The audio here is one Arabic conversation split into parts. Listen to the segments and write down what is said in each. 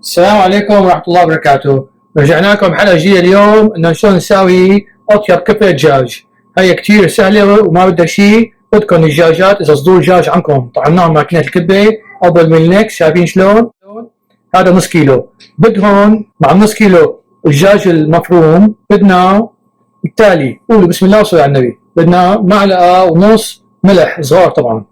السلام عليكم ورحمة الله وبركاته. رجعنا لكم حلقة جديدة اليوم إنه شلون نسوي أطيب كبة دجاج. هي كتير سهلة وما بدها شيء. بدكم الدجاجات، إذا صدور دجاج عندكم طعناهم ماكينة الكبة أول من النكس. شايفين شلون؟ هذا نص كيلو. بدهن مع نص كيلو الدجاج المفروم بدنا التالي. قولوا بسم الله وصلوا على النبي. بدنا معلقة ونص ملح صغار، طبعا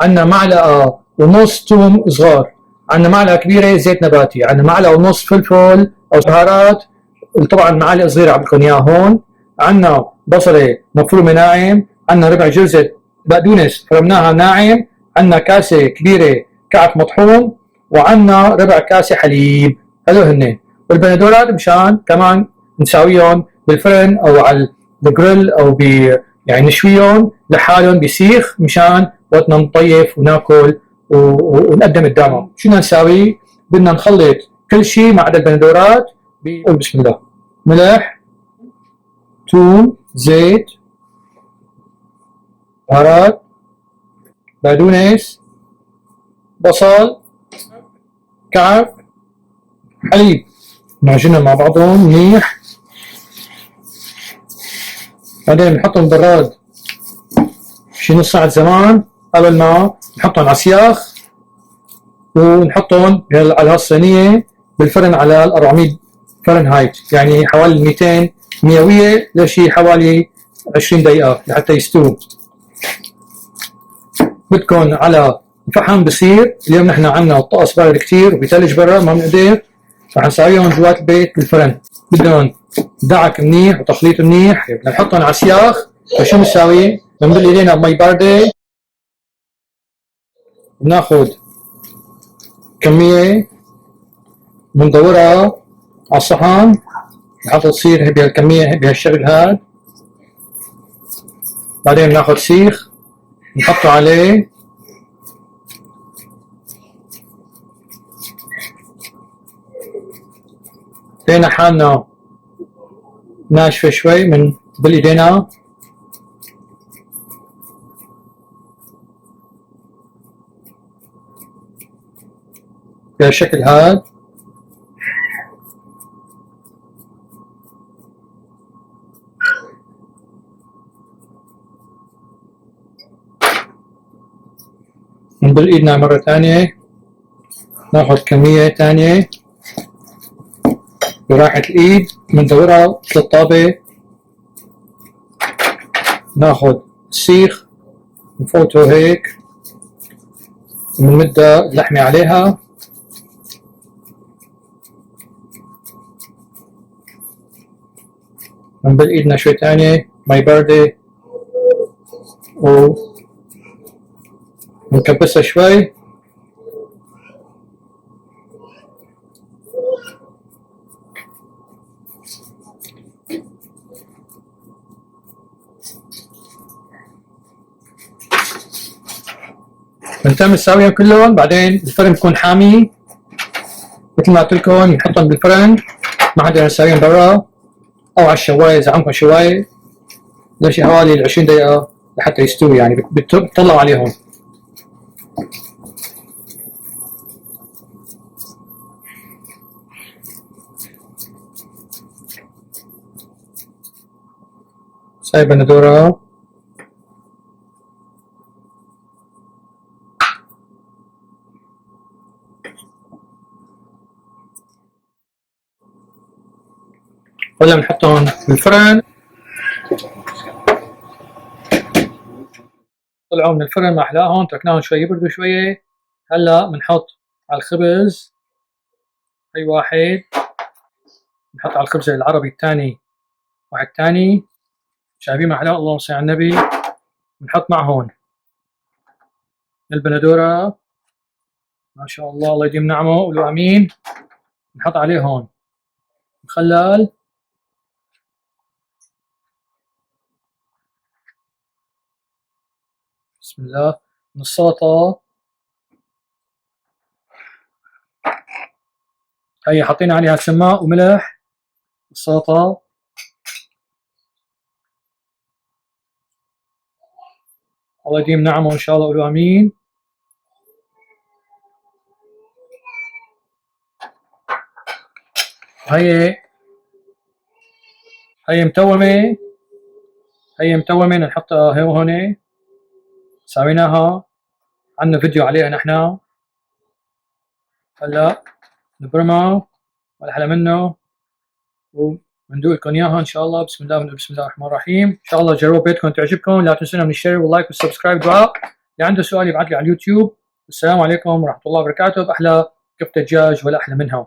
عندنا معلقة ونص ثوم صغار، عندنا معلقة كبيرة زيت نباتي، عندنا معلقة ونص فلفل أو بهارات، طبعا معلقة صغيرة عم إياها هون. عندنا بصلة مفرومة ناعم، عندنا ربع جرزة بقدونس فرمناها ناعم، عندنا كاسة كبيرة كعك مطحون، وعندنا ربع كاسة حليب. هذول هن. والبندورات مشان كمان نساويهم بالفرن أو على الجريل أو يعني نشويهم لحالهم بسيخ مشان وقتنا نطيف وناكل ونقدم قدامهم. شو بدنا نساوي؟ بدنا نخلط كل شيء ما عدا البندورات. قول بسم الله. ملح، ثوم، زيت، بهارات، بقدونس، بصل، كعك، حليب. نعجنهم مع بعضهم منيح، بعدين بنحطهم بالبراد شي نص ساعة زمان قبل ما نحطهم على سياخ، ونحطهم على هالصينية بالفرن على 400 فرنهايت، يعني حوالي 200 مئوية لشي حوالي 20 دقيقة لحتى يستووا. بدكم على الفحم بصير. اليوم نحن عنا الطقس بارد كتير وبيثلج برا ما بنقدر، رح نساويهم جوات البيت بالفرن. بدهم دعك منيح وتخليط منيح. بدنا نحطهم على سياخ. فشو بنساوي؟ بنبل ايدينا بمي باردة، بناخد كمية بندورها على الصحن لحتى تصير بهالكمية بهالشكل هاد. بعدين بناخد سيخ نحطه عليه، لقينا حالنا ناشفة شوي من بالايدينا. بهالشكل هاد. نبل ايدنا مرة ثانية، ناخد كمية ثانية براحة الايد بندورها مثل الطابة. ناخد السيخ نفوته هيك بنمدها اللحمة عليها، نبل ايدنا شوي ثانية مي باردة ونكبسها شوي. بنتم نساويهم كلهم. بعدين الفرن بكون حامي مثل ما قلت لكم، نحطهم بالفرن ما حدا نساويهم برا او على الشوايه اذا عندكم شوايه لشي حوالي 20 دقيقة لحتى يستوي، يعني بتطلعوا عليهم. سايب بندورة ولا بنحطهم بالفرن. طلعوا من الفرن ما احلاهم، تركناهم شوي يبردوا شوية. هلا بنحط على الخبز، اي واحد نحط على الخبز العربي الثاني واحد ثاني. شايفين ما احلاه؟ اللهم صل على النبي. بنحط مع هون البندورة، ما شاء الله الله يديم نعمه، قولوا امين. نحط عليه هون مخلل، بسم الله، من السلطة. هي حطينا عليها سماق وملح السلطة. الله يديم نعمه ان شاء الله، قولوا امين. هي متومة، هي متومة نحطها هون، سويناها، عندنا فيديو عليها نحن. هلا نبرمها والأحلى منه وبندوق لكم اياها ان شاء الله. بسم الله الرحمن الرحيم. ان شاء الله جربوا بيتكم تعجبكم. لا تنسونا من الشير واللايك والسبسكرايب دعاء. اللي عنده سؤال يبعث لي على اليوتيوب. السلام عليكم ورحمة الله وبركاته. بأحلى كفتة دجاج ولا أحلى منها.